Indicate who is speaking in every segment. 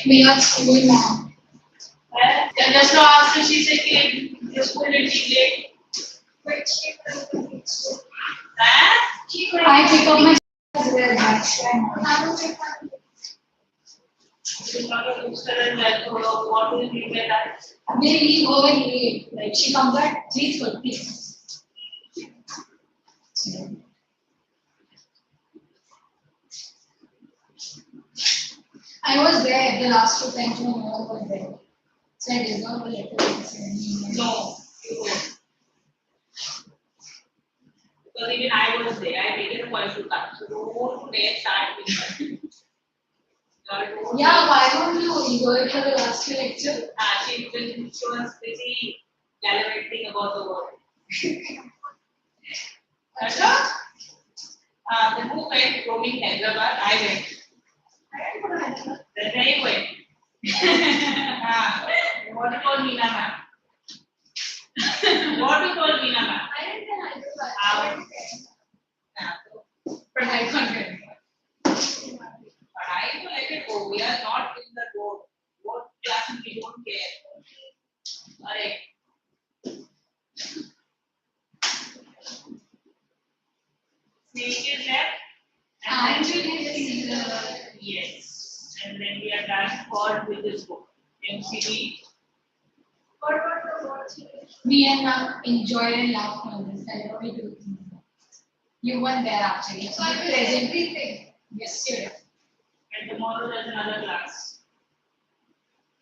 Speaker 1: We are school now.
Speaker 2: Just now after she said कि the school will be late.
Speaker 1: But she couldn't school.
Speaker 2: I
Speaker 1: pick up my
Speaker 2: not a booster and like what will be better?
Speaker 1: They leave over late. Like she comes at 3:30. I was there the last two times when no one was there. So I deserve a letter.
Speaker 2: No, you won't. Because even I was there, I made it a point to come. So don't dare start with that.
Speaker 1: Yeah, why don't you go for the last lecture?
Speaker 2: She was busy gallivanting about the world. The who went roaming Hyderabad, I went. Then I went. What you told Meena ma'am? What you told Meena ma'am?
Speaker 1: I didn't know Hyderabad. But I can't get it.
Speaker 2: But I will let it go. We are not in the road. What classes we don't care. Alright. Snake is left.
Speaker 1: And Julius is
Speaker 2: yes. And then we are done for with this book. MCB.
Speaker 1: What about the words? Me and ma'am enjoyed and laughed on this. I know we do. You weren't there actually. So I present everything. Yes, you did.
Speaker 2: And tomorrow there's another class.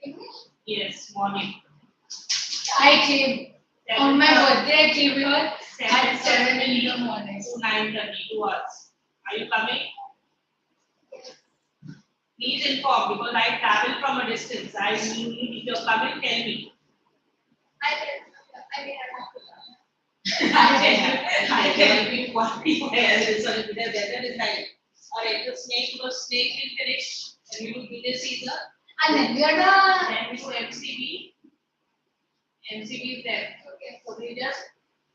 Speaker 1: English?
Speaker 2: Yes, morning.
Speaker 1: I came on my birthday. I came here at 7 in the morning.
Speaker 2: To 9:30, 2 hours. Are you coming? Please inform because I travel from a distance. I need if you're coming, tell me. I can be alright, the snake will finish and we will do this either.
Speaker 1: And then we are done.
Speaker 2: Then we do MCB. MCB is there.
Speaker 1: Okay.
Speaker 2: So we just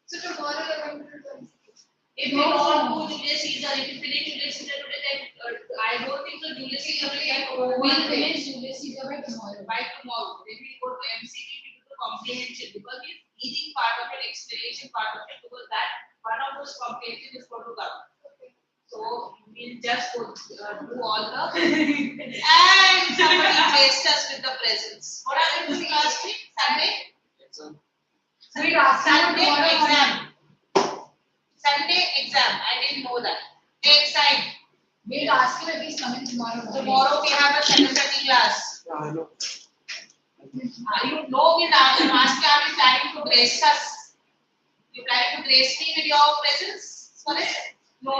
Speaker 1: So tomorrow we are going to do
Speaker 2: if we don't do Julius Caesar, if you finish Julius Caesar today, then I don't think so. Julius Caesar will get over.
Speaker 1: We'll finish Julius Caesar by tomorrow.
Speaker 2: By tomorrow. Then we go to MCB to do the comprehension because the reading part of it, explanation part of it, because that one of those comprehension is going to come. So we'll just go do all the and somebody graced us with the presents. What happened to last week? Sunday?
Speaker 1: Wait,
Speaker 2: Sunday exam. Sunday exam. I didn't know that. Take side.
Speaker 1: We'll ask him if he's coming tomorrow.
Speaker 2: Tomorrow we have a 7:30 class.
Speaker 3: I know.
Speaker 2: You know we are planning to grace us. You planning to grace me with your presence? Sorry? No.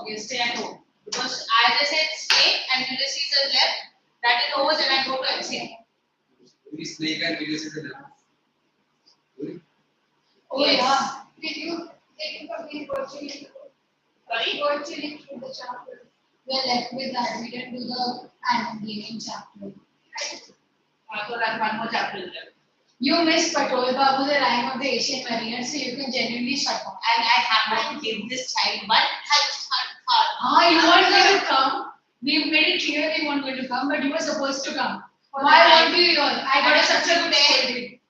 Speaker 2: Okay, stay at home. Because as I said, snake and Julius Caesar left. That is over, then I go to MC.
Speaker 3: Maybe snake and Julius is enough.
Speaker 1: Oh
Speaker 2: Yes.
Speaker 1: yeah. Did you complete virtually?
Speaker 2: Sorry?
Speaker 1: Virtually through the chapter. We're left with that. We didn't do the animal gaming chapter.
Speaker 2: So that's one more chapter left.
Speaker 1: You missed Patol Babu, the rhyme of the Asian Mariner, so you can genuinely shut up.
Speaker 2: And I have to give this child one
Speaker 1: You weren't going to come. We made it clear you weren't going to come, but you were supposed to come. Why weren't you here? I got such a good day.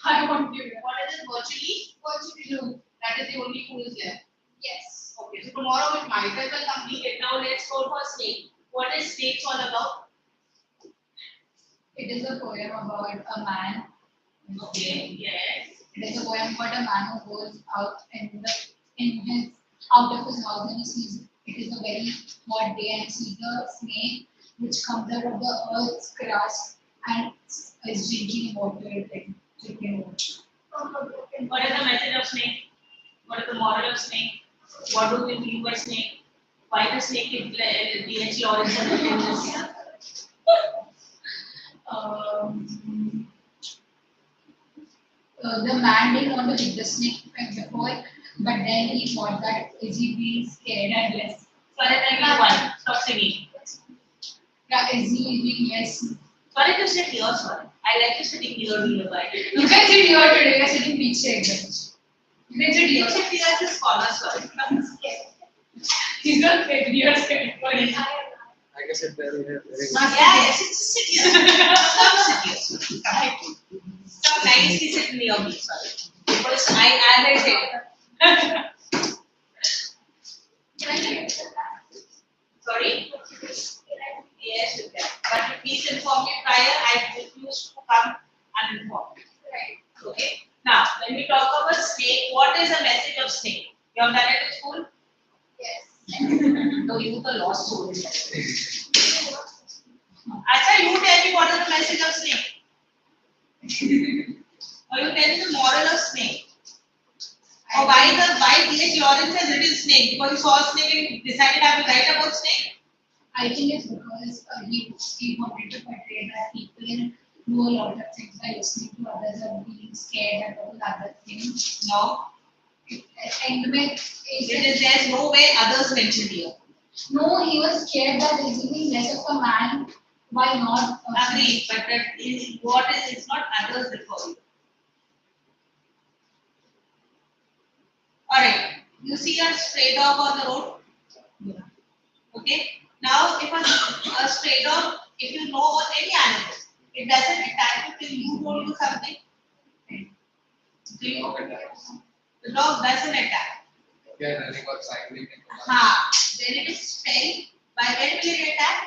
Speaker 1: I want you here.
Speaker 2: What is it virtually?
Speaker 1: Virtually.
Speaker 2: That is the only who is left.
Speaker 1: Yes.
Speaker 2: Okay, so tomorrow with Michael will complete it. Now let's go for snake. What is snakes all about?
Speaker 1: It is a poem about a man.
Speaker 2: Okay, yes.
Speaker 1: It is a poem about a man who goes out out of his house and he sees it is a very hot day and he sees a snake which comes out of the earth's crust and is drinking water. Drinking water.
Speaker 2: What is the message of snake? What is the moral of snake? What do we mean by snake? Why the snake is DH Lawrence and the
Speaker 1: The man didn't want to hit the snake before, but then he thought that is he being scared and less.
Speaker 2: Sorry, thank you. One. Stop singing.
Speaker 1: Yeah, is he being less?
Speaker 2: Sorry to sit here, sorry. I like you sitting here nearby.
Speaker 1: You can sit here today, you're sitting beach bench. You can sit here.
Speaker 2: Sit here as a scholar, sorry.
Speaker 1: He's not scared, you're scared.
Speaker 3: I guess it very
Speaker 2: Yes, sit here. Come sit here. Come nicely sit near me, sorry. Because as I said. Sorry? Yes, you can. But please inform me prior. I refuse to come uninformed. Right. Okay. Now, when we talk about snake, what is the message of snake? You have done it in school?
Speaker 1: Yes.
Speaker 2: No, you the lost soul. Acha, you tell me what is the message of snake? Or you tell me the moral of snake? Or why D.H. Lawrence has written snake? Because he saw a snake and he decided I will write about snake?
Speaker 1: I think it's because he wanted to portray that people know a lot of things by listening to others or being scared about other things.
Speaker 2: No.
Speaker 1: And
Speaker 2: There's no way others mentioned here.
Speaker 1: no, he was scared that assuming less of a man, why not?
Speaker 2: Agreed, but that is what is it's not others before you. Alright, you see a stray dog on the road?
Speaker 1: Yeah.
Speaker 2: Okay. Now if a stray dog, if you know of any animal, it doesn't attack you till you don't do something. Do you? The dog doesn't attack.
Speaker 3: Yeah, running or cycling.
Speaker 2: When it is fell, by when will it attack?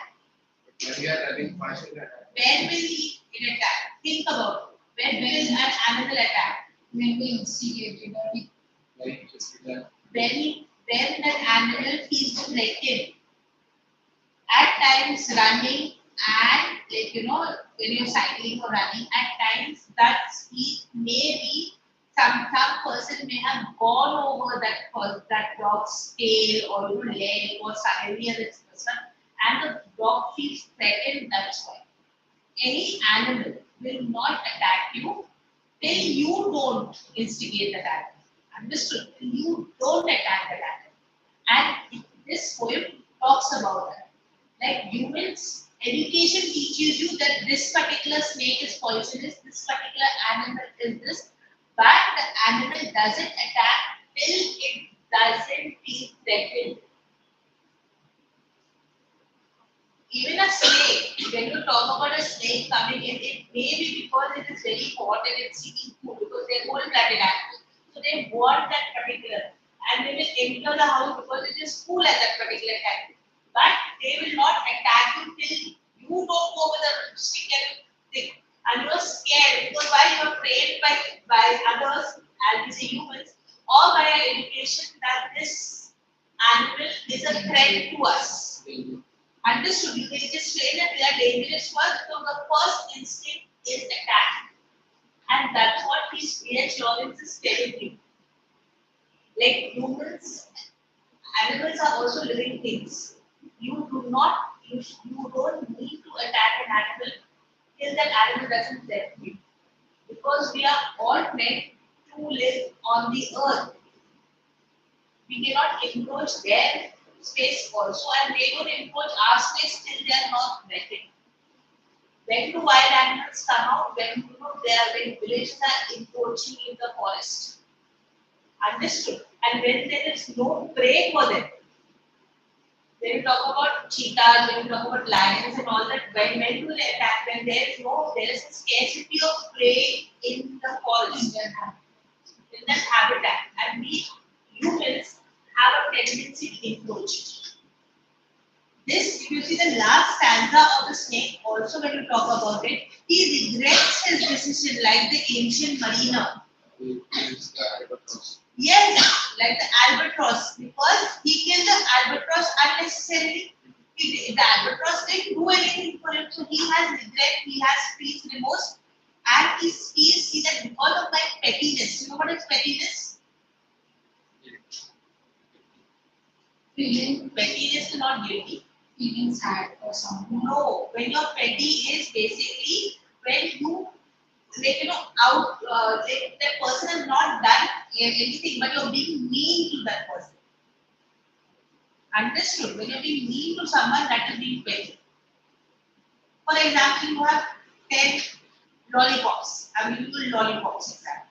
Speaker 3: When we are running fast,
Speaker 2: When will it attack? Think about it. When will an animal attack?
Speaker 1: When we instigated or we
Speaker 3: like just that.
Speaker 2: When an animal feels threatened, at times running and like when you're cycling or running, at times that speed may be some person may have gone over that dog's tail or leg or suddenly as its person and the dog feels threatened. That's why any animal will not attack you till you don't instigate the attack. Understood? Till you don't attack the attack. And this poem talks about that. Like humans, education teaches you that this particular snake is poisonous, this particular animal is this, but the animal doesn't attack till it doesn't feel threatened. Even a snake, when you talk about a snake coming in, it may be because it is very hot and it's seeking food because they're cold-blooded animals. So they want that particular, and they will enter the house because it is cool at that particular time. But they will not attack you till you don't go with the stick and thing. And you are scared because why you are trained by others, as we say humans, or by our education that this animal is a threat to us. Understood? You can just train that they are dangerous first, so the first instinct is attack. And that's what D.H. Lawrence is telling you. Like humans, animals are also living things. You don't need to attack an animal till that animal doesn't threaten you. Because we are all meant to live on the earth. We cannot encroach their space also, and they don't encroach our space till they are not threatened. When do wild animals come out? When villages are encroaching in the forest. Understood? And when there is no prey for them. When you talk about cheetahs, when you talk about lions and all that, when do they attack? When there is a scarcity of prey in the forest, in that habitat, and we humans have a tendency to encroach. This, if you see the last stanza of the snake, also when you talk about it, he regrets his decision like the ancient mariner. Yes, like the albatross, because he killed the albatross unnecessarily. The albatross didn't do anything for him, so he has regret, he has feels remorse, and he feels that because of my pettiness. You know what is pettiness? Pettiness is not guilty.
Speaker 1: feeling sad or something.
Speaker 2: No, when you're petty is basically when you that person has not done anything, but you're being mean to that person. Understood? When you're being mean to someone, that is being petty. For example, you have 10 lollipops. I mean, you lollipops example.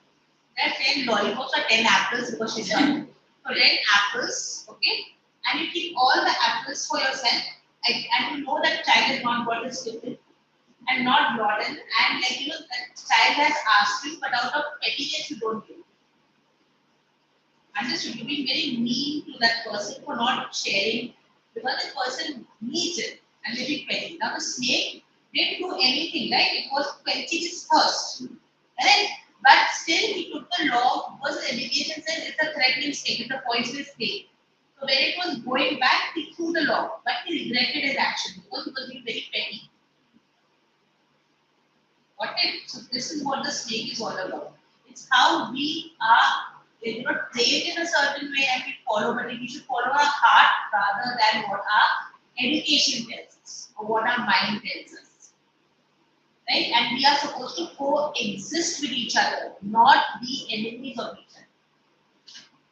Speaker 2: There are 10 lollipops or 10 apples because she's done. So 10 apples, okay? And you keep all the apples for yourself. And you know that child has not got the stipple and not broadened, and like that child has asked you, but out of pettiness you don't give. Understood? You're being very mean to that person for not sharing because the person needs it and they be petty. Now the snake didn't do anything, right? It was quenching his thirst. Right? But still he took the law because the education says it's a threatening snake, it's a poisonous snake. So when it was going back, he threw the law, but he regretted his action because he was being very petty. Okay, so this is what the snake is all about. It's how we are, trained in a certain way and we follow, but we should follow our heart rather than what our education tells us or what our mind tells us. Right? And we are supposed to coexist with each other, not be enemies of each other.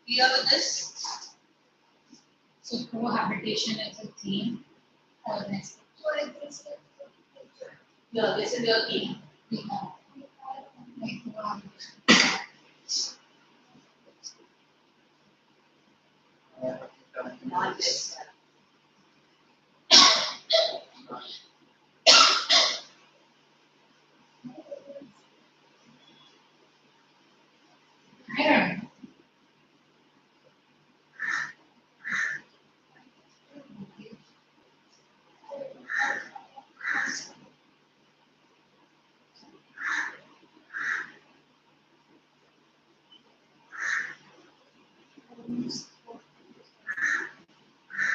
Speaker 2: Clear with this?
Speaker 1: So cohabitation is a theme or next.
Speaker 2: Yeah, this is your theme.
Speaker 1: We have like cohabitation.
Speaker 2: Not this.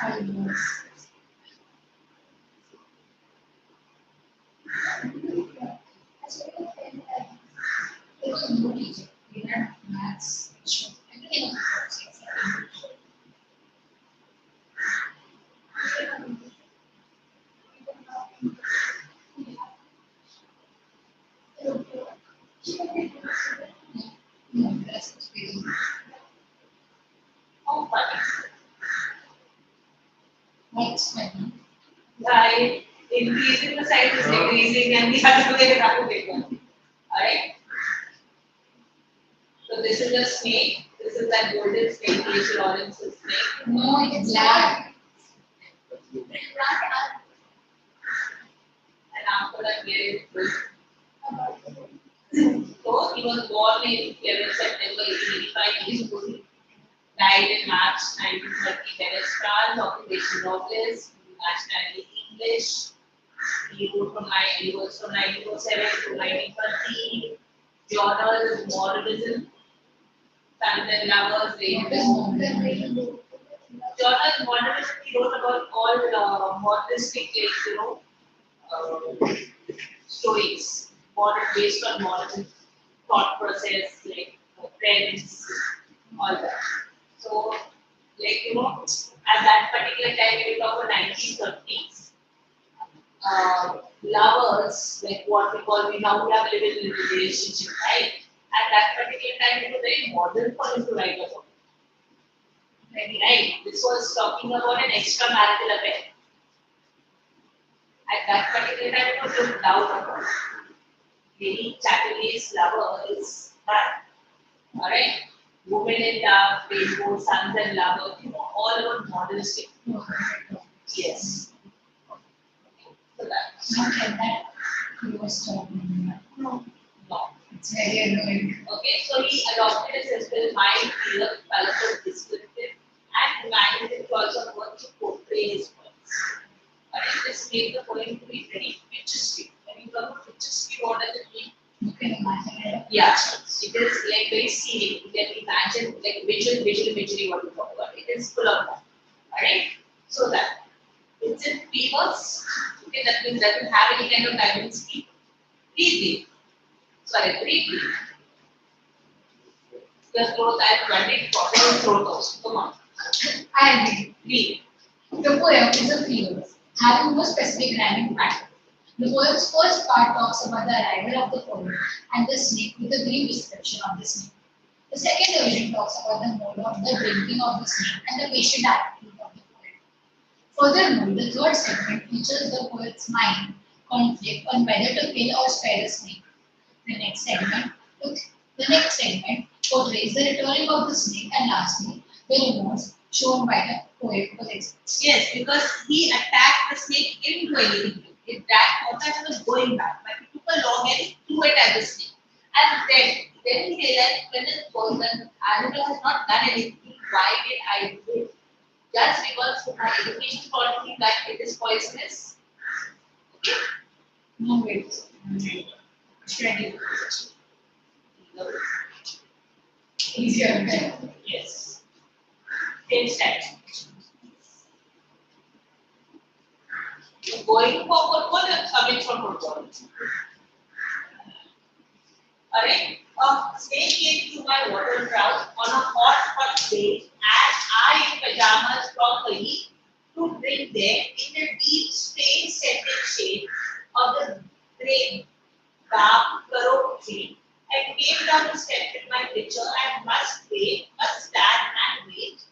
Speaker 1: I don't know. It was no teacher. We had maths, everything was except English. No, that's experience.
Speaker 2: Oh, funny.
Speaker 1: What's funny?
Speaker 2: By increasing the size is decreasing and the other way around bigger. Alright? So this is a snake. This is that golden snake, Asian orange snake.
Speaker 1: No, it's black.
Speaker 2: And after that, where it was. So he was born in 11 September 1885. He died in March 1930. Venice, France. Occupation novelist. Nationality English. He was from 1907 to 1930. Journal Moralism. Sons and Lovers. Journal Moralism. He wrote about all moralistic, stories, based on modern thought process, like trends, all that. So, at that particular time, when we talk about 1930s, lovers, like what we call, we now have living in a relationship, right? At that particular time, it was very modern for him to write about. Right? This was talking about an extramarital affair. At that particular time, it was looked down upon. Lady Chatterley's lover is that. Alright? Women in love, rainbow, sons and lovers, all about modernistic. Yes. So that's
Speaker 1: Not like that. He was talking.
Speaker 2: no.
Speaker 1: It's very annoying.
Speaker 2: Okay, so he adopted a simple mind, clear, colorful, descriptive, and imaginative choice of words to portray his points. Alright, this made the poem to be very picturesque. When you talk about picturesque, what does it mean?
Speaker 1: You can imagine it.
Speaker 2: Yeah, it is like very scenic. You can imagine like visual what we talk about. It is full of that. Alright? So that it's in 3 words. Okay, that means doesn't have any kind of diamond scheme. 3 Sorry, 3 Plus growth I am 20, profit growth also. Come on.
Speaker 1: I agree.
Speaker 2: 3.
Speaker 1: The poem is a few, having no specific rhyming pattern. The poem's first part talks about the arrival of the poet and the snake with a brief description of the snake. The second division talks about the mode of the drinking of the snake and the patient attitude of the poet. Furthermore, the third segment features the poet's mind conflict on whether to kill or spare the snake. The next segment portrays the returning of the snake and lastly, the remorse shown by the Okay, because
Speaker 2: Yes, because he attacked the snake, he didn't do anything. It that water was going back, but he took a long and he threw it at the snake. And then he realized when the animal has not done anything, why did I do it? Just because my education taught me that it is poisonous.
Speaker 1: no wait. Shredded. Easier.
Speaker 2: Yes. Same steps. Going for football and coming from football. Alright, a snake came to my water trout on a hot day and I in pajamas from the heat to drink there in the deep stain scented shade of the grey dark furrow tree. I came down the step with my pitcher and must wait, must stand and wait.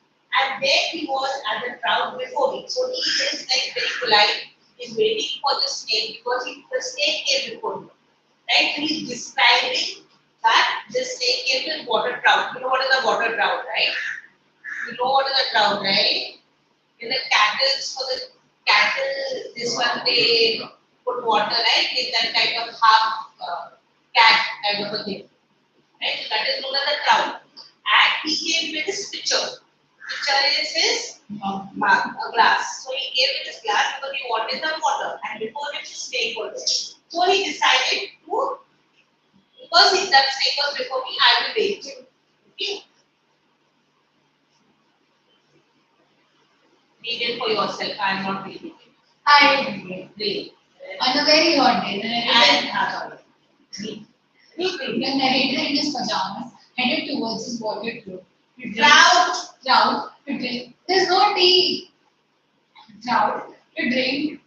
Speaker 2: And there he was at the trout before me. So he is like very polite. He's waiting for the snake because the snake came before me. Right? So he's describing that the snake came with water trout. You know what is a water trout, right? You know what is a trout, right? In the cattle, for the cattle, this one they put water, right? It's that kind of half cat kind of a thing. Right? So that is known as a trout. And he came with his pitcher. Pitcher is his mug, a glass. So he came with his glass because he wanted some water. And before it, his snake was there. So he decided to, because that snake was before me, I will wait. Okay? Read it for yourself. I am not reading it.
Speaker 1: I
Speaker 2: Read.
Speaker 1: on a very hot day,
Speaker 2: Read.
Speaker 1: the narrator in his pajamas headed towards his water trough.
Speaker 2: Trout.
Speaker 1: To drink. There's no tea. Trout to drink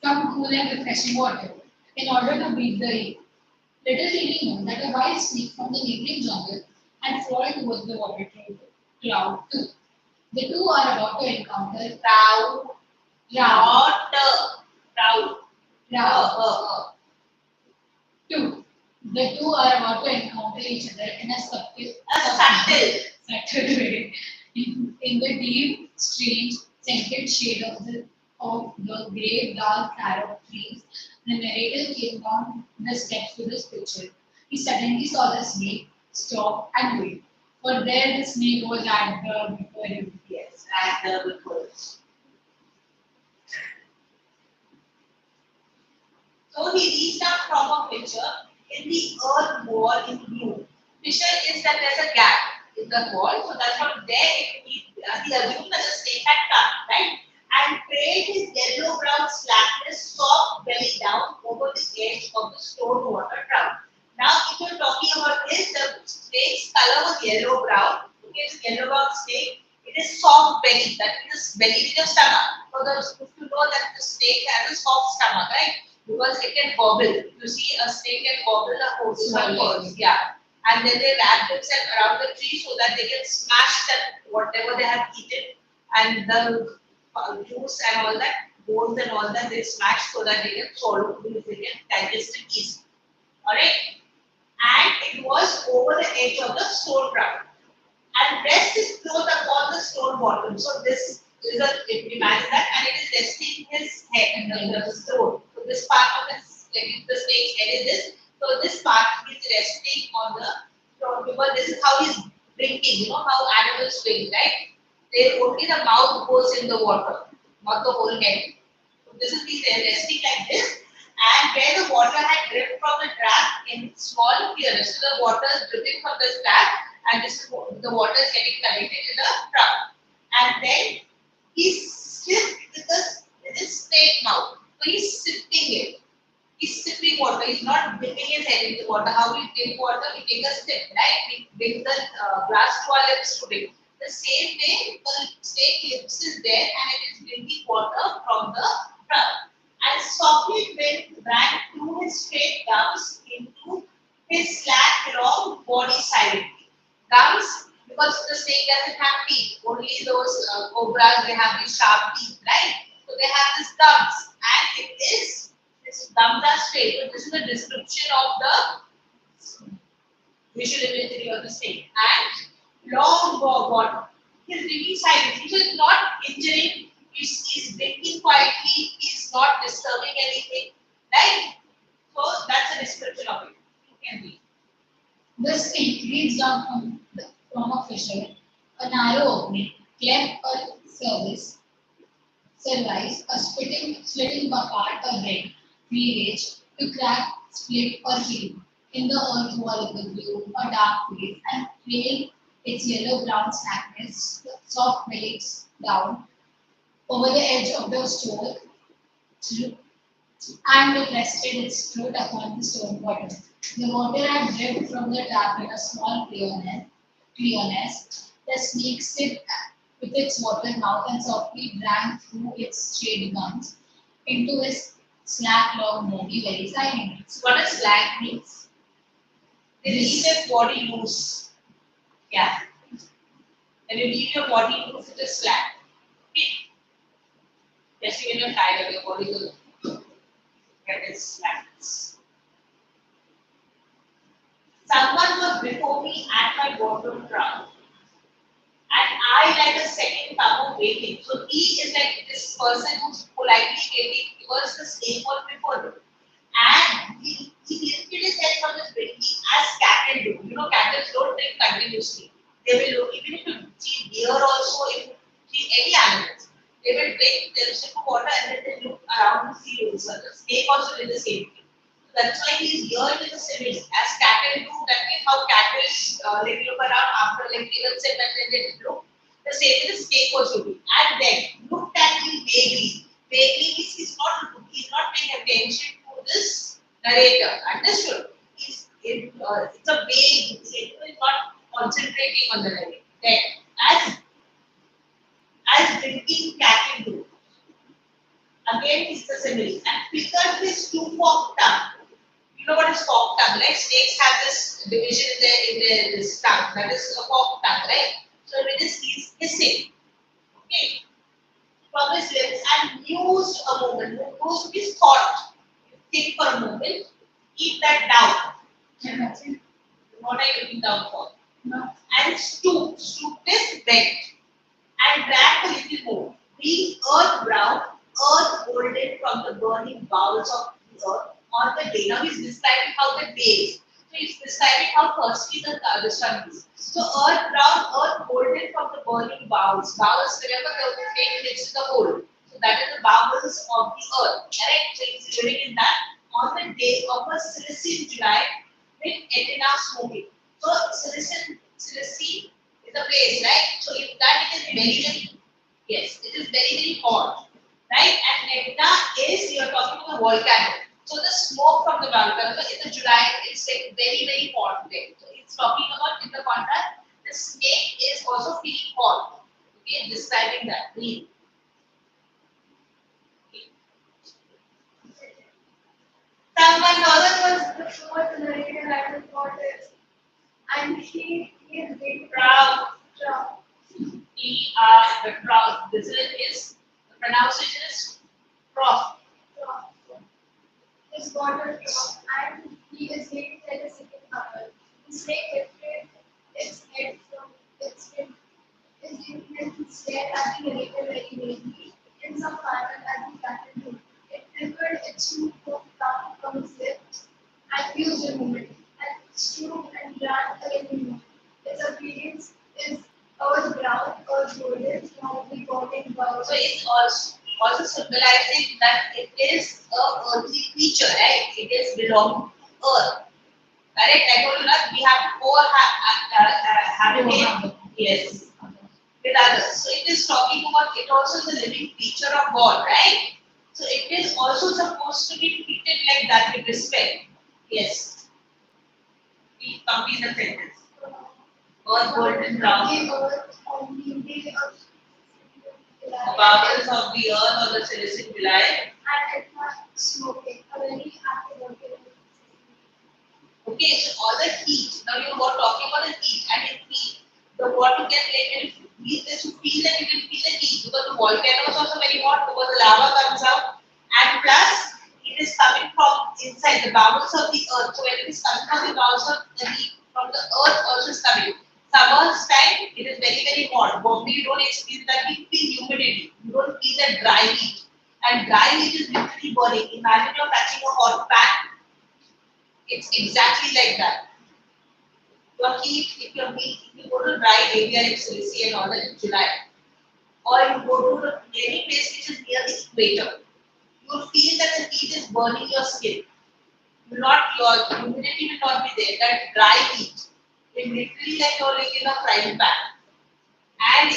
Speaker 1: some cool and refreshing water in order to beat the heat. Little did he know that a wild snake from the neighboring jungle had crawled towards the water trough too. The two are about to encounter
Speaker 2: Trout.
Speaker 1: Trout.
Speaker 2: Trout.
Speaker 1: Trout. Two. The two are about to encounter each other in a subtle way in the deep, strange, scented shade of the grey, dark carob trees. The narrator came down the steps to this picture. He suddenly saw the snake stop and wait. For there the snake was at the before him.
Speaker 2: Yes, at the before. So he reached out from a pitcher in the earth wall in blue. Fissure is that there's a gap in the wall, so that's what there he assumed that the snake had come, right? And prayed his yellow brown slackness soft belly down over the edge of the stone water trout. Now, if you're talking about this, the snake's color was yellow brown. Okay, it's yellow brown snake. It is soft belly, that is belly with your stomach. So if you know that the snake has a soft stomach, right? Because it can gobble. You see, a snake can gobble the whole yeah. And then they wrap themselves around the tree so that they can smash that whatever they have eaten and the juice and all that, bones and all that, they smash so that they can swallow, they can digest it easily. Alright? And it was over the edge of the stone ground. And rest is thrown upon the stone bottom. So this is imagine that, and it is resting his head in the stone. So this part of the snake's head is this. So this part is resting on the stone because this is how he's drinking. You know how animals drink, right? They only the mouth goes in the water, not the whole head. So this is he's resting like this. And where the water had dripped from the trap in small clearance. So the water is dripping from the trap and this is the water is getting collected in the trap. And then he sipped with his straight mouth. So he's sipping it. He's sipping water. He's not dipping his head into water. How we drink water? We take a sip, right? We bring the glass to our lips to drink. The same way, the snake lips is there and it is drinking water from the trap. And softly wind ran through his straight gums into his slack, long body silently. Gums, because the snake doesn't have teeth, only those cobras they have these sharp teeth, right? So they have these gums, and its gums are straight. So this is a description of the visual imagery of the snake. And long body, He's living silently, so it's not injuring. He's drinking quietly. He's not disturbing anything, right? So that's a description of it. You can read.
Speaker 1: The snake reads down from a fissure, a narrow opening, cleft or cervice, a splitting apart a head, cleavage, to crack, split, or heal. In the earth wall of the blue, a dark place, and trail its yellow-brown slackness, soft blades down over the edge of the stone, and it rested its throat upon the stone bottom. The water had dripped from the tap in a small clearness. The snake sipped with its water mouth and softly drank through its shady gums into his slack long body very silently.
Speaker 2: So what does slack means? They leave their body loose. Yeah. When you leave your body loose, it is slack. Okay. Especially when you're tired, your body will get its slackness. Someone was before me at my bottom ground, and I like a second thumb of waiting. So he is like this person who's politely waiting towards the snake was before him. And he lifted his head from his drinking as cattle do. You know, cattle don't drink continuously. They will look, even if you see deer also, if you see any animals, they will drink, they'll sip of water and then they look around to see also. The snake also did the same thing. So that's why he's here with the simile. As cattle do, that means how cattle they look around after like they will sip and then they look. The same with the snake also do. And then looked at me vaguely. Vaguely means he's not paying attention to this narrator. Understood? It's a vague, it's not concentrating on the narrator. Then, as drinking cattle do. Again, it's the simile. And flickered his two-forked tongue. You know what is forked tongue, right? Snakes have this division in their this tongue. That is a forked tongue, right? So with this, he's hissing. Okay. From his lips and mused a moment. Mused means thought. Think for a moment. Keep that down. What are you looking down for?
Speaker 1: No.
Speaker 2: And stoop. Stoop is bent. And drag a little more. Being earth brown, earth golden from the burning bowels of the earth on the day. Now he's describing how the day is. So he's describing how thirsty the sun is. So earth brown, earth golden from the burning bowels. Bowels, remember the thing next to the hole. So that is the bowels of the earth. Correct? So he's living in that on the day of a Cilician July with Etna smoking. So Cilician is a place, right? So if that is very, yes, it is very hot, right? And Etna is, you are talking about volcano. So the smoke from the volcano, so in the July, it's like very hot there. So it's talking about in the contrast, the snake is also feeling hot. Okay, describing that. Read. Someone was
Speaker 4: before the narrator at the quarters, and he is very
Speaker 2: proud.
Speaker 4: proud.
Speaker 2: The proud. This is the pronunciation is prof.
Speaker 4: His water drop, and he is waiting at the second hour. The snake lifted its head from its skin. His lieutenant stared at the narrator very vaguely, in some manner as the captain did. It flickered its two-foot tongue from its lips, and used a moment, and stooped and drank a little more. Its appearance is earth brown, earth golden, from the golden bowels.
Speaker 2: So it's also symbolizing that it is a earthly creature, right? It is belonging to earth. Correct? I told you that we have to habitat. Yes. With others. So it is talking about it also is a living creature of God, right? So it is also supposed to be treated like that with respect. Yes. We complete the sentence. Earth golden brown.
Speaker 4: The earth on the day of
Speaker 2: The bowels of the earth or the Cilician July.
Speaker 4: and it was smoking, a very active volcano.
Speaker 2: Okay, so all the heat. Now you were talking about the heat, and in heat, the water can like heat this to feel that you can feel the heat because the volcano is also very hot because the lava comes out, and plus it is coming from inside the bowels of the earth. So when it is coming from the bowels of the heat from the earth also is coming. Summer's time, it is very, very hot. Bombay, you don't experience that. You feel humidity. You don't feel that dry heat. And dry heat is literally burning. Imagine you're touching a hot pan. It's exactly like that. Your heat, if you go to dry area like Silesi and all that in July, or you go to any place which is near the equator, you will feel that the heat is burning your skin. Your humidity will not be there. That dry heat, it literally like you're like in a frying pan. And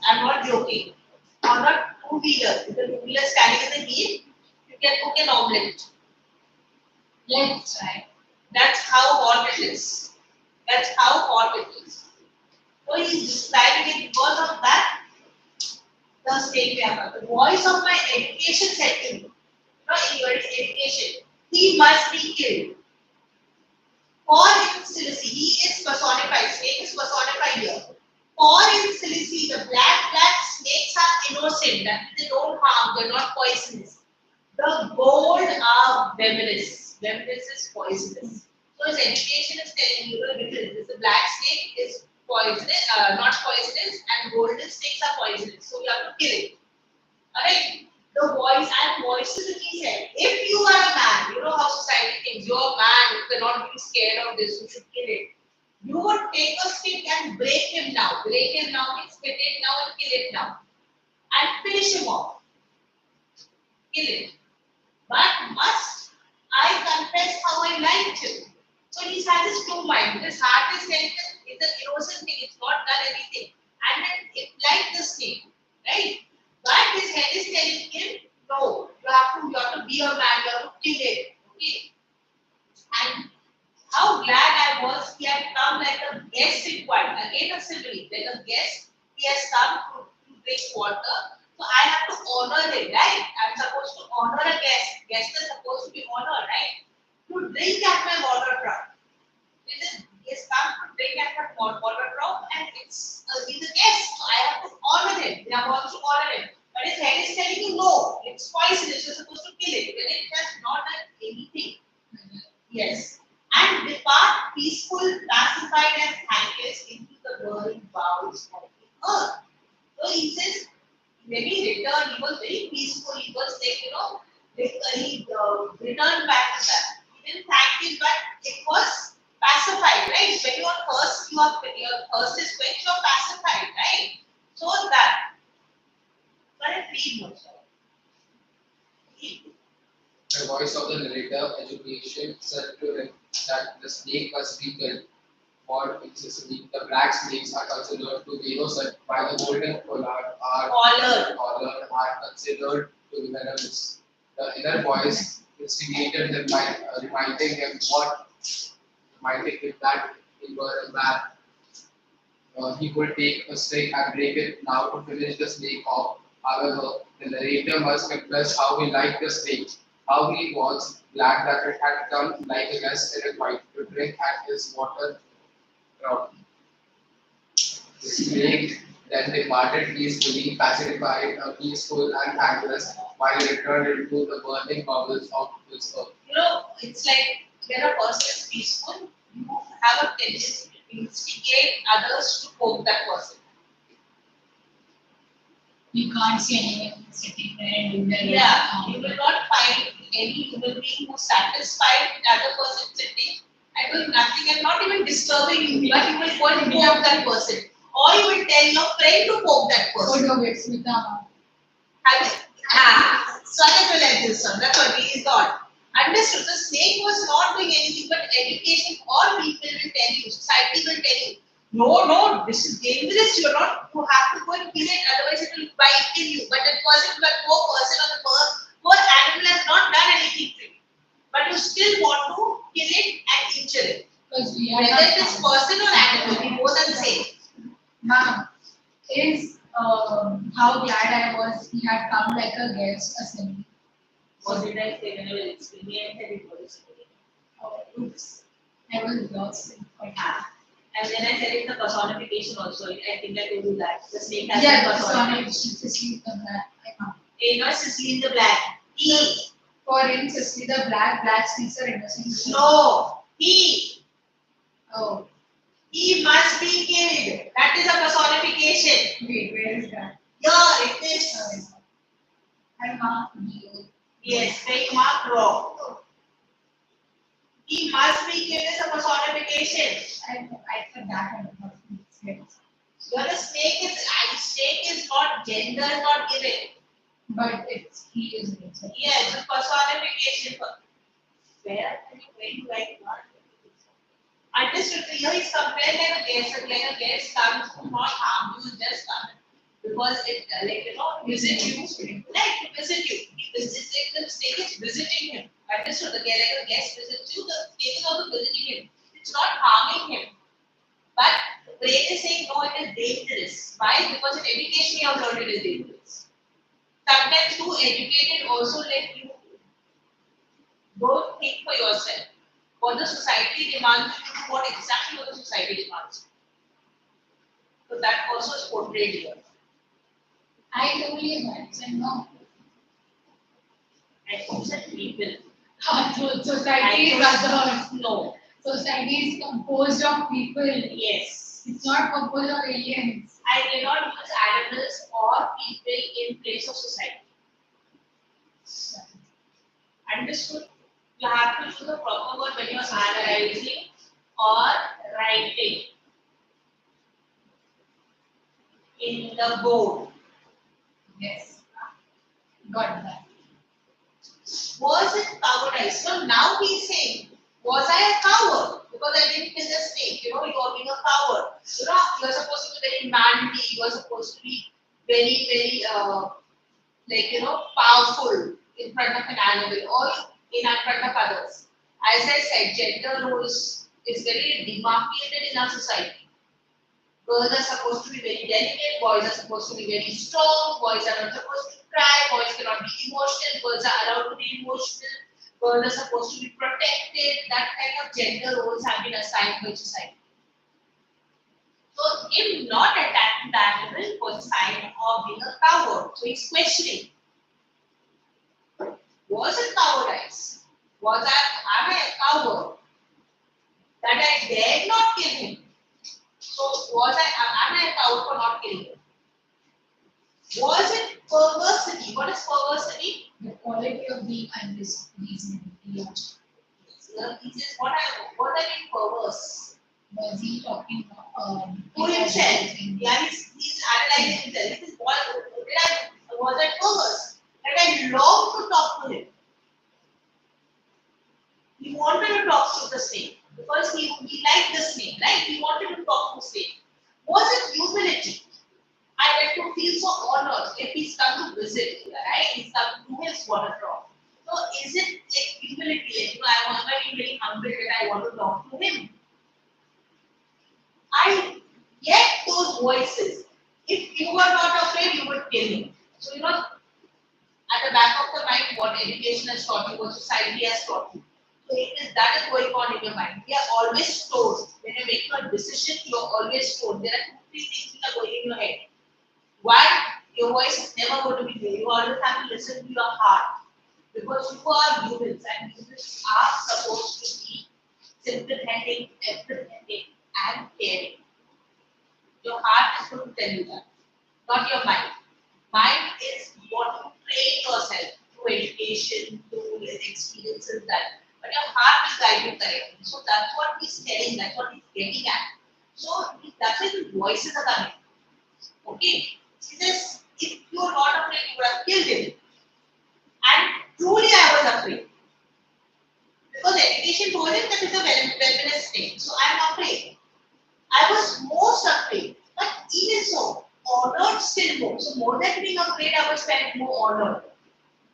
Speaker 2: I'm not joking. On a two-wheeler, if the two-wheeler standing in the heat, you can cook an omelette.
Speaker 1: Let's try.
Speaker 2: That's how hot it is. That's how hot it is. So he's describing it because of that. The state the voice of my education said to me, in your education, he must be killed. For instance, he is personified, snake is personified here. For instance, the black snakes are innocent, that means they don't harm, they're not poisonous. The gold are venomous. Venomous is poisonous. So his education is telling you the difference. The black snake is poisonous, not poisonous, and golden snakes are poisonous. So you have to kill it. Alright? The voice is the key here. If you are a man, you know how society thinks, you're a man, you cannot be scared of this, you should kill it. You would take a stick and break him now. Break him now means hit it now and kill it now. And finish him off. Kill it. But must I confess how I liked him? So he has his two mind. His heart is saying it's an innocent thing, it's not done anything. And then it like the snake, right? But his head is telling him, no, you have to be a man, you have to kill it. Okay. And how glad I was he had come like a guest inquired. Again a simile, like a guest, he has come to drink water. So I have to honor him, right? I'm supposed to honor a guest. Guest is supposed to be honored, right? To drink at my water trough. He has come to drink at my water trough and he's a guest. So I have to honor him. We are supposed to honor him. But his head is telling you no, it's poisonous, you're supposed to kill it. When it has not done anything. Yes. And depart peaceful, pacified and thankless into the burning bowels of the earth. So he says, when he returned, he was very peaceful. He was like, he returned back to that. He didn't thank him, but it was pacified, right? When you are thirst, your thirst is quenched, you are pacified, right? So that. Let it read more.
Speaker 3: The voice of the narrator, education, said to him that the snake must be killed. For instance, the black snakes are considered to be innocent, while the golden collar are considered to be venomous. The inner voice instigated him by reminding him that he was a man. He would take a stick and break it now to finish the snake off. However, the narrator must confess how he liked the snake, how he was glad that it had come like a guest in a fight to drink at his water trough. The snake then departed peacefully, pacified, peaceful and thankless, while he returned into the burning bowels of this earth.
Speaker 2: It's like when a person is peaceful, you have a tendency to instigate others to poke that person.
Speaker 1: You can't see anyone sitting there and doing that.
Speaker 2: Yeah, you will not find any human being who is satisfied with the other person sitting and doing nothing and not even disturbing you, but you will go and poke that person. Or you will tell your friend to poke that person.
Speaker 1: Photo bits with the
Speaker 2: Swagat will like this one. That's what he thought. Understood. The snake was not doing anything, but education or people will tell you, society will tell you, no, this is dangerous. You have to go and kill it, otherwise it will kill you. But that poor person or the poor animal has not done anything to you. But you still want to kill it and injure it.
Speaker 1: Because we
Speaker 2: Whether it is person or animal, we both are the same.
Speaker 1: Ma'am, is how glad I was he had come like a guest assembly.
Speaker 2: What did I say when I was explaining? I said it was
Speaker 1: Oops, I was lost in
Speaker 2: and then I said it's the personification also. I think I told you that. The snake has
Speaker 1: yeah,
Speaker 2: the
Speaker 1: personification.
Speaker 2: personification.
Speaker 1: The black. I can't.
Speaker 2: Not Cicely in the black. He.
Speaker 1: For instance, the black snakes are innocent.
Speaker 2: No. He.
Speaker 1: Oh.
Speaker 2: He must be killed. That is a personification.
Speaker 1: Wait, where is that?
Speaker 2: Here it is.
Speaker 1: And mark you.
Speaker 2: Yes, take mark wrong. He must be killed as a personification.
Speaker 1: I said that and not yes.
Speaker 2: But the snake is not gender, not given.
Speaker 1: But it's he is nature.
Speaker 2: Yes, the personification. Where you like not? Understood. So here is compared like a guest comes to not harm you, just come because it visit you, like to visit you. The snake is visiting him. Understood. The like a guest visits you, the snake is also visiting him. It's not harming him. But the brain is saying no, it is dangerous. Why? Because in education you have learned it is dangerous. Sometimes too educated also let you don't think for yourself. What the society demands you to do what exactly what the society demands. So that also is portrayed here.
Speaker 1: I told you that, so no.
Speaker 2: And you said people.
Speaker 1: So society is others.
Speaker 2: No.
Speaker 1: Society is composed of people.
Speaker 2: Yes.
Speaker 1: It's not composed of aliens.
Speaker 2: I cannot use animals or people in place of society. Understood? You have to use the proper word when you are analyzing or writing in the board.
Speaker 1: Yes. Got that.
Speaker 2: Was it cowardice? So now he's saying, was I a coward? Because I didn't kill the snake. You are being a coward. You're supposed to be very manly. You're supposed to be very, powerful in front of an animal or in front of others. As I said, gender roles is very demarcated in our society. Girls are supposed to be very delicate, boys are supposed to be very strong, boys are not supposed to cry, boys cannot be emotional, girls are allowed to be emotional, girls are supposed to be protected. That kind of gender roles have been assigned by society. So him not attacking the animal was a sign of being a coward. So he's questioning. Was it cowardice? Am I a coward? That I dared not kill him. So am I a coward for not killing him? Was it perversity? What is perversity?
Speaker 1: The quality of being unreasonable, illogical.
Speaker 2: This is what I mean perverse.
Speaker 1: Was he talking
Speaker 2: To himself. Yeah, he's analyzing himself. This is was I perverse? That I long to talk to him. He wanted to talk to the snake because he liked the snake, right? He wanted to talk to the snake. Was it humility? I get to feel so honored if he's come to visit, right? He's come to his water drop. So is it like humility? I want to be very humble that I want to talk to him. I get those voices. If you were not afraid, you would kill him. So at the back of the mind, what education has taught you, what society has taught you. So that is going on in your mind. We are always told when you're making a decision, you are always told there are 2-3 things that are going in your head. One, your voice is never going to be there. You always have to listen to your heart because you are humans and humans are supposed to be sympathetic, empathetic, and caring. Your heart is going to tell you that, not your mind. Mind is what you train yourself through education, through experiences, that. But your heart will guide you correctly. So that's what he's telling, that's what he's getting at. So that's why the voices are coming. Okay? He says, if you are not afraid, you would have killed him. And truly I was afraid. Because education told him that it's a weaponless state. So I am afraid. I was most afraid. But even so, honored still more. So more than being afraid, I was felt more honored.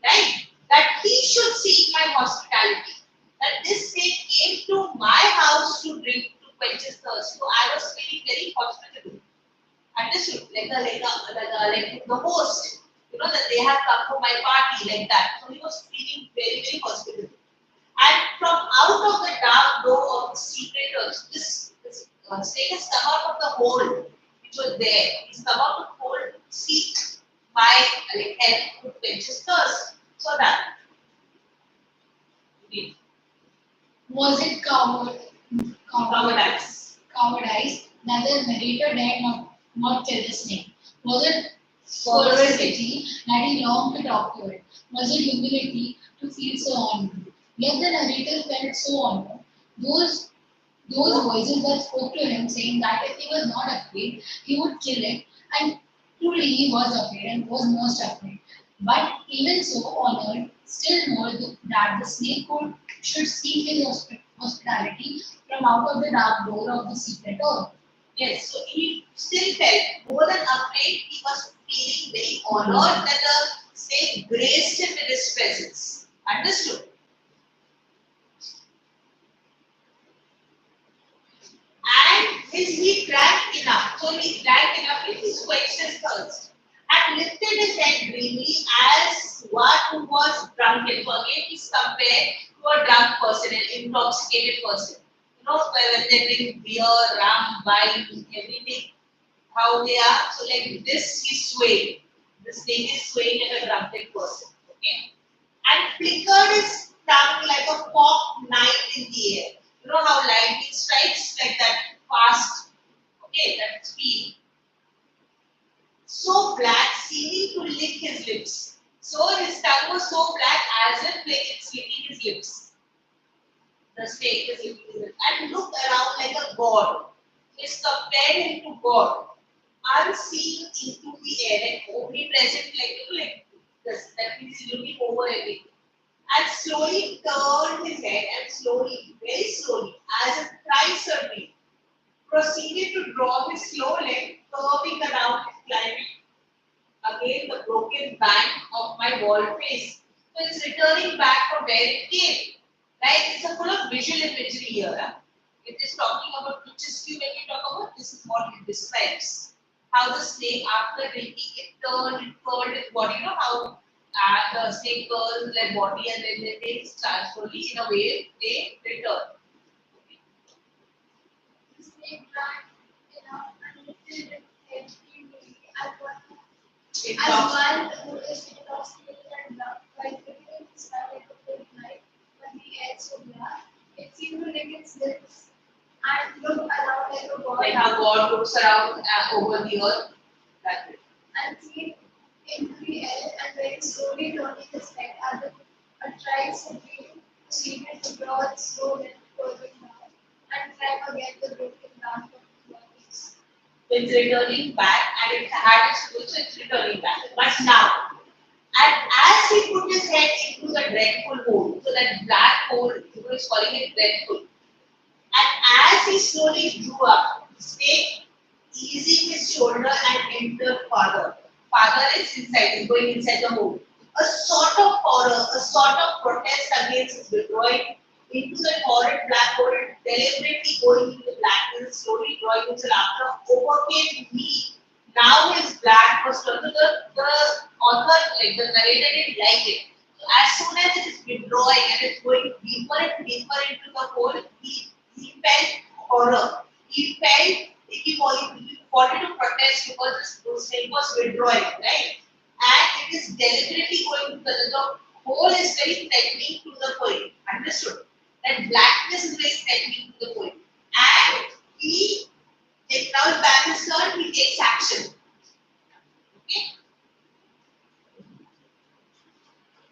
Speaker 2: Right? That he should seek my hospitality. That this snake came to my house to drink, to quench his thirst. So I was feeling very hospitable. Understood? Like the host. That they have come to my party like that. So he was feeling very, very hospitable. And from out of the dark door of the secret, this snake has come out of the hole which was there. He's come out of the hole to seek my help to quench his thirst. So that.
Speaker 1: was it cowardice?
Speaker 2: Cowardice.
Speaker 1: cowardice that the narrator dared not kill the snake? Was it curiosity that he longed to talk to it? Was it humility to feel so honored? Yet the narrator felt so honored. Those voices that spoke to him saying that if he was not afraid, he would kill it, and truly he was afraid and was most afraid. But even so honored, still more that the snake should seek his hospitality from out of the dark door of the secret earth.
Speaker 2: Yes, so he still felt more than afraid, he was feeling very honored that the snake graced him with his presence. Understood? And he drank enough. So he drank enough, he quenched his thirst. And lifted his head dreamily as one who was drunken. So again, he's compared to a drunk person, an intoxicated person. You know, when they drink beer, rum, wine, everything, how they are. So like this, he's swaying. The snake is swaying like a drunken person. Okay? And flickered his tongue like a forked knife in the air. You know how lightning strikes like that fast, okay, that speed. So black, seeming to lick his lips. So his tongue was so black as if like it's licking his lips. The snake is licking his lips. And looked around like a god. He's compared him to God. Unseen into the air, like omnipresent, like this. That means he's looking over everything. And slowly turned his head and slowly, very slowly, as if thrice a dream, proceeded to draw his slow leg, curving around his climbing again the broken bank of my wall face. So it's returning back from where it came. Right? It's a full of visual imagery here. Huh? It is talking about pictures when we talk about this is what it describes. How the snake after drinking it turned, it curled its body, you know how the snake curls their body and then they start slowly in a way they return.
Speaker 4: The snake drank enough and lifted its head dreamily
Speaker 2: It
Speaker 4: as
Speaker 2: talks,
Speaker 4: one who is intoxicated and drunk, while flickering his tongue like a cold knife when the air so black. It seemed to lick its lips and looked around like a god.
Speaker 2: like how God looks around over the earth. That's it.
Speaker 4: And seen into the air and very slowly turning his head as if a tricycle proceeded to draw its slow length further down and climb again the broken ground of the bodies.
Speaker 2: So it's returning back and it had its roots, so it's returning back. But now, and as he put his head into the dreadful hole, so that black hole, people is calling it dreadful. And as he slowly drew up, the snake easing his shoulder and entered farther. Farther is inside, is going inside the hole. A sort of horror, a sort of protest against his withdrawing into the horrid black hole, deliberately going into the blackness, slowly drawing himself after overcame me. Now his black was turned to the author, like the narrator didn't like it. So as soon as it is withdrawing and it's going deeper and deeper into the hole, he felt horror. He felt he wanted to protest because the snake was withdrawing, right? And it is deliberately going to the hole is very threatening to the poet. Understood? That blackness is very threatening to the poet. And he, like now his back is turned, he takes action. Okay?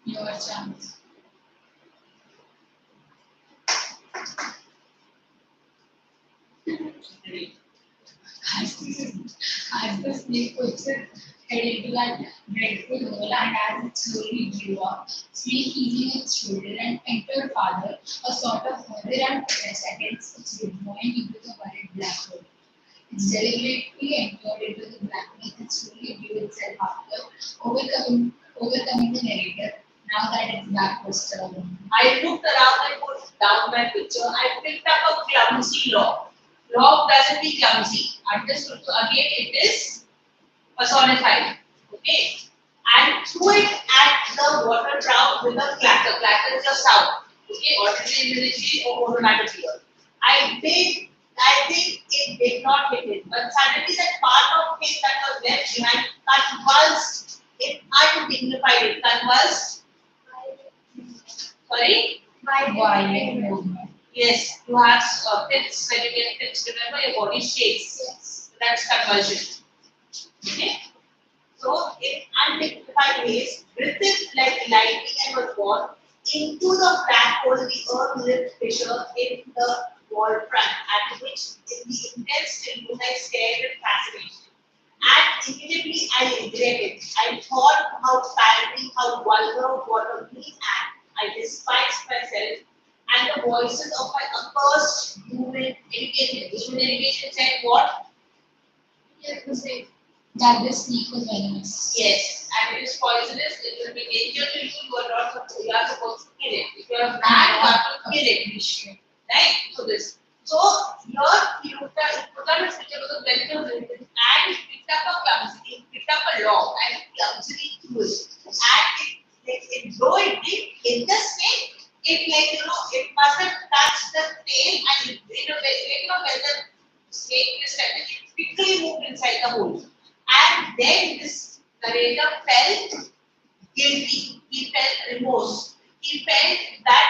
Speaker 1: Your chance. As the snake puts its head into that dreadful hole and as it slowly drew up, snake easing its shoulder and entered farther, a sort of horror and protest against its withdrawing into the horrid black hole. It deliberately entered into the blackness and slowly drew itself after, overcoming the narrator, now that its back was turned.
Speaker 2: I looked around and put down my picture. I picked up a clumsy log. Log doesn't be clumsy. Understood? So again, it is personified. Okay? And threw it at the water trout with a clatter. Clatter is a sound. Okay? Ordinary military or onomatopoeia. I think it did not hit it. But suddenly that part of it that was left behind convulsed. It undignified it. Convulsed. Sorry?
Speaker 1: Violent movement.
Speaker 2: Yes, you have fits. When you get fits, remember your body shakes.
Speaker 4: Yes.
Speaker 2: That's convulsion. Okay. So if undignified waves breathed like lightning and was born into the black hole, the earth lived fissure in the wall front, at which in the intense stillness I stared with fascination. And immediately I regretted. I thought how badly, how vulgar, what a mean act. I despised myself and the voices of my accursed human education. Human education said what?
Speaker 4: Yes, the same.
Speaker 1: That the snake was venomous.
Speaker 2: Yes, and it is poisonous, it will be danger to you, you are supposed to kill it. If you are mad, you have to kill it. Right? So this. So here he put on his picture of the medical building and he picked up a clumsy, he picked up a log and he clumsily threw it. And though it did hit the snake, it it must have touched the tail and when the snake is affected, it quickly moved inside the hole. And then this narrator felt guilty. He felt remorse. He felt that,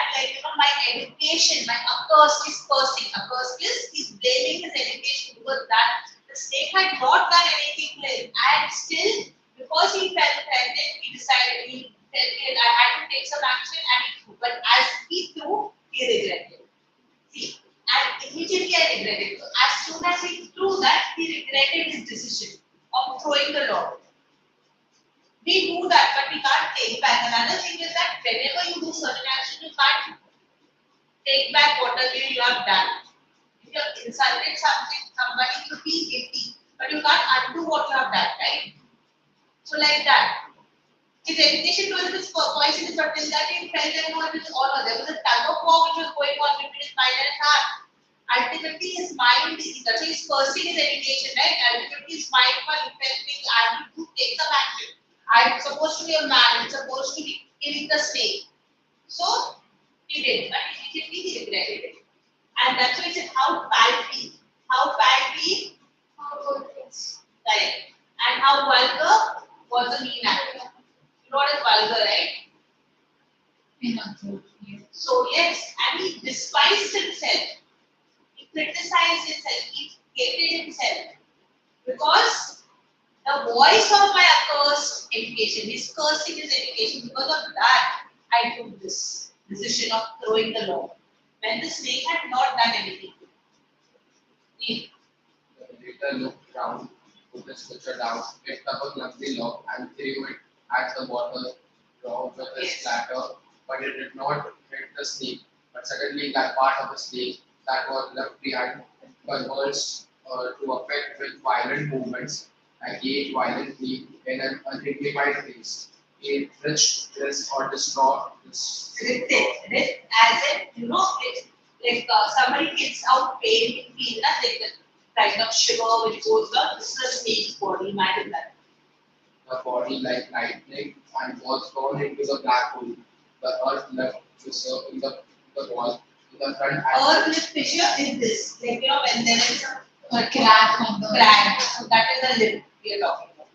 Speaker 2: my education, my accursed is cursing. Accursed is he's blaming his education because that the snake had not done anything to him. And still, because he felt offended, he decided he felt it, I had to take some action and he threw. But as he threw, he regretted. See, and immediately I regretted. So as soon as he threw that, he regretted his decision of throwing the log. We do that, but we can't take back. Another thing is that whenever you do certain action, you can't take back whatever you have done. If you have insulted something, somebody, you feel guilty, but you can't undo what you have done, right? So like that. His education towards this poison is not till that he felt that it was all over. There was a tug of war which was going on between his mind and his heart. Ultimately, his mind, that's why he's cursing his education, right? Ultimately, his mind was felt I need to take some action. I'm supposed to be a man, I'm supposed to be killing the snake. So, he did, but immediately he regretted it. And that's why he said, how badly,
Speaker 4: How good it is.
Speaker 2: correct. And how vulgar was the mean act. You know what is vulgar, right?
Speaker 1: Inappropriate.
Speaker 2: So, yes, and he despised himself. He criticized himself, he hated himself. Because the voice of my accursed education, he's cursing his education. Because of that, I took this decision of throwing the log. When the snake had not done anything. He-
Speaker 3: The narrator looked round, put his picture down, picked up a clumsy log and threw it at the water drop with a splatter, but it did not hit the snake. But suddenly, that part of the snake that was left behind convulsed to affect with violent movements and gave violently in an undignified pace. It reached this or distraught this.
Speaker 2: Ripped as if, it's like somebody gets out pain, you feel that like the kind of shiver which goes down. This is the snake's body, imagine that.
Speaker 3: The body like lightning and was thrown into the black hole. The earth left to circle the wall. In the front
Speaker 2: Earth lift fissure is this, like when there is
Speaker 1: A crack on the
Speaker 2: crack, so that is the lip we are talking about.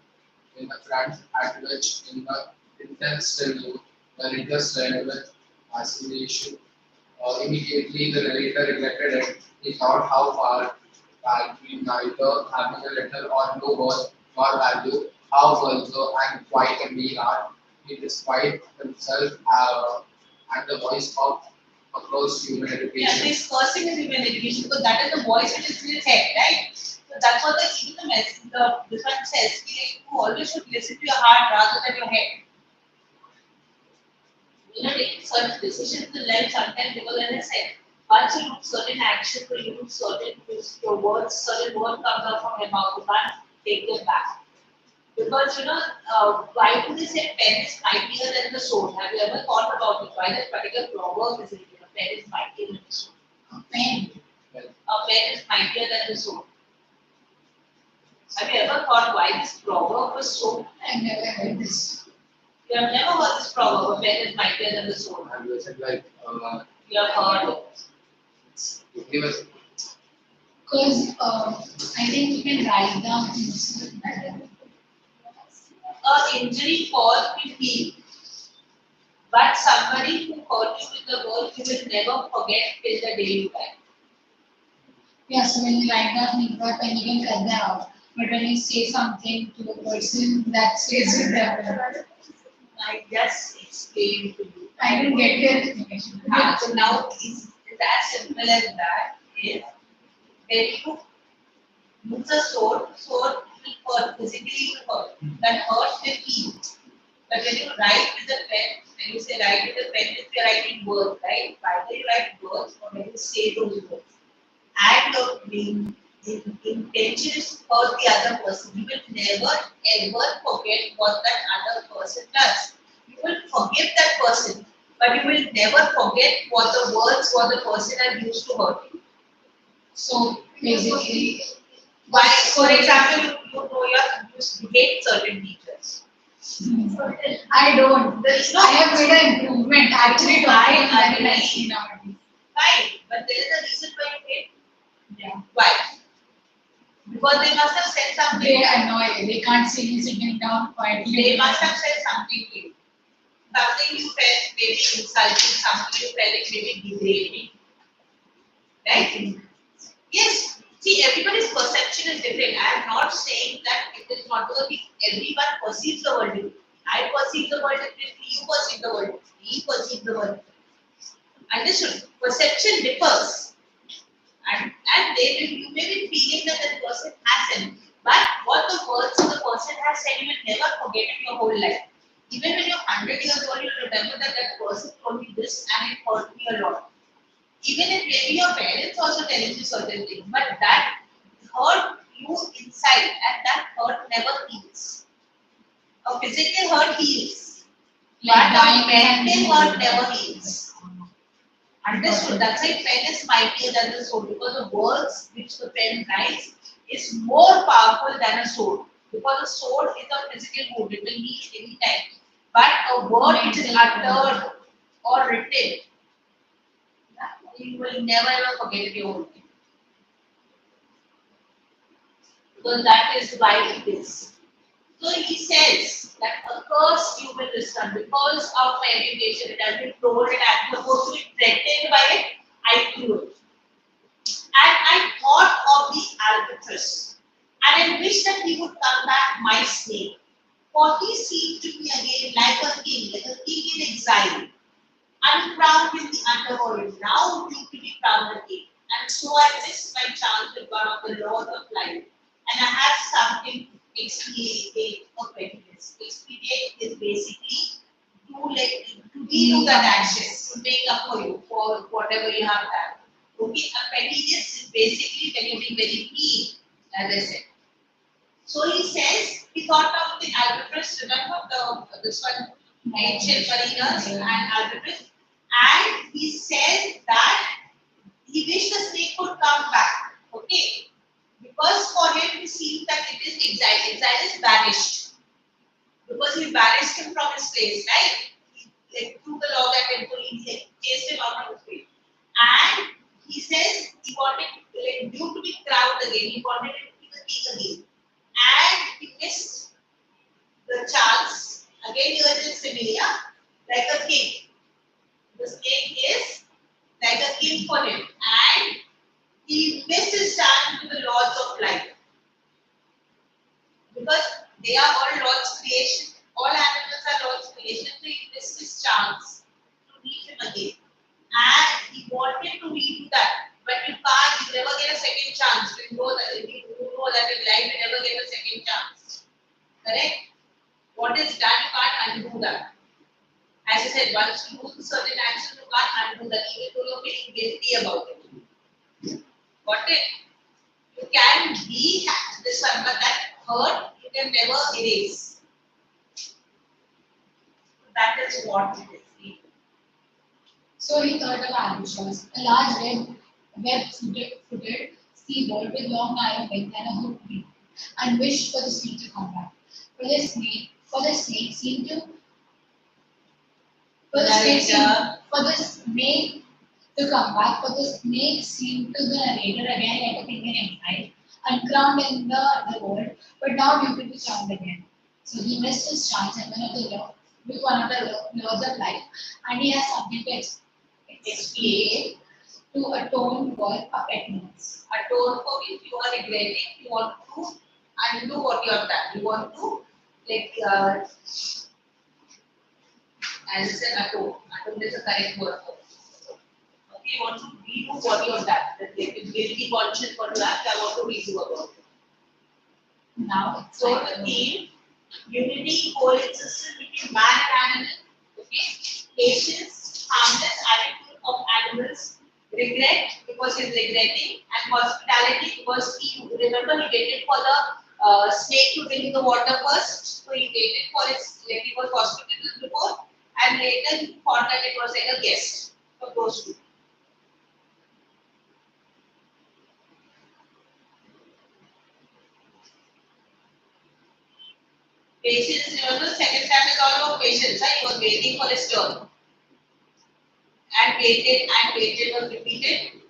Speaker 3: in the front at which in the intense stillness the reader stared with fascination. Immediately the narrator regretted it. He thought how far value neither having a little or no worth nor value, how vulgar and quite a mean art. He despised himself and the voice of across human
Speaker 2: Yeah, so
Speaker 3: education.
Speaker 2: he's cursing his human education because that is the voice which is in his head, right? So that's what even the message, this one says, you always should listen to your heart rather than your head. Take certain decisions in life sometimes because, as I said, once you do certain actions or you do certain your words, certain word comes out from your mouth, you can't take them back. Because why do they say pen is mightier than the sword? Have you ever thought about it? Why that particular proverb is written? A pen is mightier than the sword.
Speaker 1: a pen.
Speaker 2: A pen is mightier than the sword. Have you ever thought why this proverb was so?
Speaker 1: I've never heard this.
Speaker 2: You have never heard this proverb, a pen is mightier than the sword.
Speaker 3: And we said like
Speaker 2: You have heard it.
Speaker 3: he was
Speaker 1: Because I think you can write down things better.
Speaker 2: A injury caused we feel, But somebody who hurt you in the world, you will never forget till the day you die.
Speaker 1: Yeah, so when you write down things that when you can cut them out, but when you say something to a person that stays with them,
Speaker 2: I just explained to you.
Speaker 1: I didn't get your explanation.
Speaker 2: So now it's as simple as that is when you use a sword will hurt, physically will hurt. That hurt will heal. But when you write with a pen, when you say write with a pen, if you're writing words, right? Either you write words or when you say those words. And your intention is to hurt the other person. You will never ever forget what that other person does. You will forgive that person, but you will never forget what the words what the person has used to hurt you.
Speaker 1: So basically,
Speaker 2: Why? For example, you know you hate certain teachers.
Speaker 1: I don't. I have made an improvement. Actually, talking
Speaker 2: I
Speaker 1: very
Speaker 2: agree.
Speaker 1: nicely nowadays.
Speaker 2: Right, but there is a reason why you hate.
Speaker 1: Yeah.
Speaker 2: Why? Because they must have said something.
Speaker 1: They annoy. They can't see you sitting down quietly.
Speaker 2: They must have said something to you. Something you felt maybe insulting, something you felt it maybe degrading. Right? Yes. See, everybody's perception is different. I am not saying that it is not going to be everyone perceives the world differently. I perceive the world differently, you perceive the world differently, he perceives the world differently. Understood? Perception differs. And they will, you may be feeling that the person hasn't. But what the words the person has said, you will never forget it your whole life. Even when you're 100 years old, you'll remember that that person told me this and it hurt me a lot. Even if maybe your parents also telling you certain things, but that hurt you inside and that hurt never heals. A physical hurt heals,
Speaker 1: Like
Speaker 2: but a
Speaker 1: dying
Speaker 2: mental
Speaker 1: and-
Speaker 2: hurt never heals. Understood. That's why pen is mightier than the sword because the words which the pen writes is more powerful than a sword. Because a sword is a physical wound, it will heal any time. But a word which is uttered or written, you will never ever forget it your whole life. Because that is why it is. So he says that a curse you will listen because of my education, it has been told and I am supposed to be threatened by it, I do it. And I thought of the albatross and I wish that he would come back my snake. For he seemed to me again like a king in exile, uncrowned in the underworld, now due to be crowned again. And so I missed my chance with one of the Lord of life. And I had something to expiate for prejudice. Expiate is basically to redo that action, to make up for you for whatever you have done. Okay, a prejudice is basically when you're being very mean, as I said. So he says he thought of the albatross, remember this one, ancient marinas and albatross, and he said that he wished the snake could come back. Okay. Because for him it seems that it is exile. Exile is banished. Because he banished him from his place, right? He threw the log at him, so he chased him out of his place. And he says he wanted due to be crowned again, he wanted him to be the king again. And he missed the chance. Again, here is similar, like a king. The snake is like a king for him. And he missed his chance to the lords of life. Because they are all Lord's creation. All animals are Lord's creation. So he missed his chance to meet him again. And he wanted to redo that. But you can't, you never get a second chance. You know that in life you never get a second chance. Correct? What is done, you can't undo that. As I said, once you do certain action, you can't undo that, even though you're feeling guilty about it. Got it? You can be this one, but that hurt you can never erase. That is what it is.
Speaker 1: So he thought of albatross, a large web-footed seabird with long narrow wings and a hooked beak, and wished for the snake to come back. For the snake seemed to for the snake to come back, for the snake seemed to the narrator again like a king in exile, uncrowned in the world, but now due to be crowned again. So he missed his chance, and one of the with one of the laws of life, and he has something to explain to atone for affectness.
Speaker 2: Atone for which you are regretting, you want to undo what you have done. You want to like as I said, atone. Atone is the correct word for it. Okay, you want to redo what you have done. That like guilty conscience for that, I want to redo about it.
Speaker 1: Now it's
Speaker 2: So
Speaker 1: like
Speaker 2: the theme, unity, coexistence between man and animal. Okay, patience, harmless attitude of animals, regret because he's regretting, and hospitality because he remember he waited for the snake to drink the water first, so he waited for its like he was hospitable before, and later he thought that it was like a guest for those two. Patience, remember the second step is all about patience, right? He was waiting for his turn. And waited was repeated.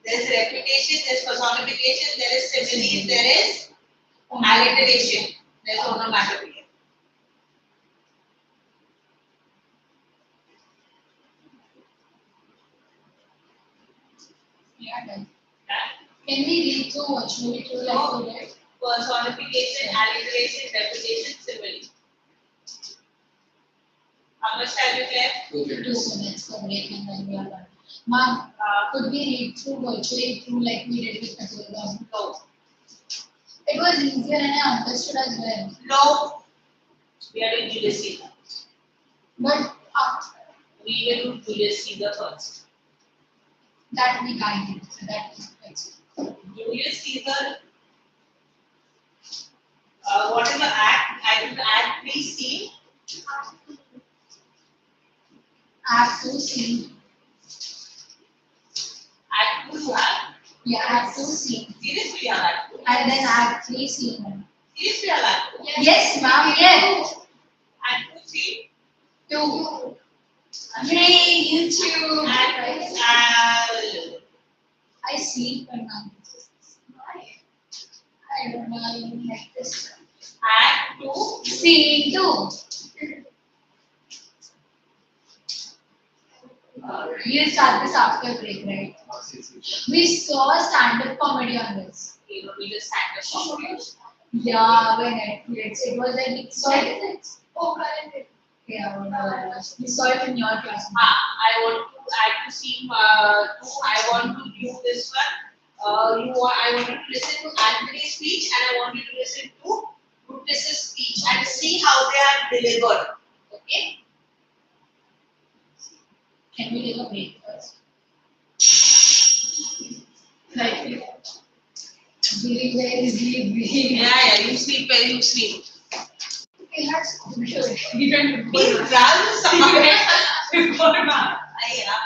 Speaker 2: There is repetition, there is personification, there is simile, there is alliteration, there is onomatopoeia.
Speaker 1: yeah, done.
Speaker 2: Right?
Speaker 1: Can we read through virtually through like we did?
Speaker 2: Personification, alliteration, repetition, simile. How much time is left?
Speaker 3: 2
Speaker 1: 2
Speaker 3: minutes.
Speaker 1: minutes for break and then we are done. Ma'am, could we read through virtually through like we did with Matilda?
Speaker 2: No.
Speaker 1: It was easier and I understood as well.
Speaker 2: No. We are doing Julius Caesar.
Speaker 1: But
Speaker 2: We will do Julius Caesar first.
Speaker 1: that we can't do. So that is fixed.
Speaker 2: Julius Caesar. What is the act? I think the act please see.
Speaker 1: Act 2 scene.
Speaker 2: Act 2 you have.
Speaker 1: Yeah, Act 2 scene.
Speaker 2: Seriously you have act 2.
Speaker 1: And then Act 3 scene.
Speaker 2: Seriously you have act 2.
Speaker 1: Yes, ma'am, yes.
Speaker 2: Act 2 see.
Speaker 1: 2. Yay, you too.
Speaker 2: And
Speaker 1: I sleep when I'm I don't know, I don't like this.
Speaker 2: Act 2.
Speaker 1: Scene 2. We'll start this after break, right? We saw stand-up comedy on this.
Speaker 2: You know, we just stand up comedy.
Speaker 1: Yeah, when Netflix. It was like we saw it. Oh, correct. Yeah, we saw it in your class.
Speaker 2: I want to add to scene 2. I want to view this one. I want you to listen to Anthony's speech and I want you to listen to Julius's speech and see how they are delivered. Okay?
Speaker 1: Can we take a break first? Like, breathing very easily, breathing.
Speaker 2: Yeah, you sleep when you sleep.
Speaker 1: Okay, let's go. We don't
Speaker 2: Please grab something before now. Yeah.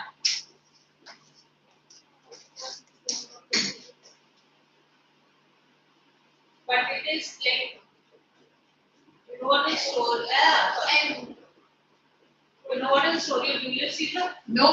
Speaker 2: But it is like, you know what is story? And you know what is story of Julius Caesar?
Speaker 1: No.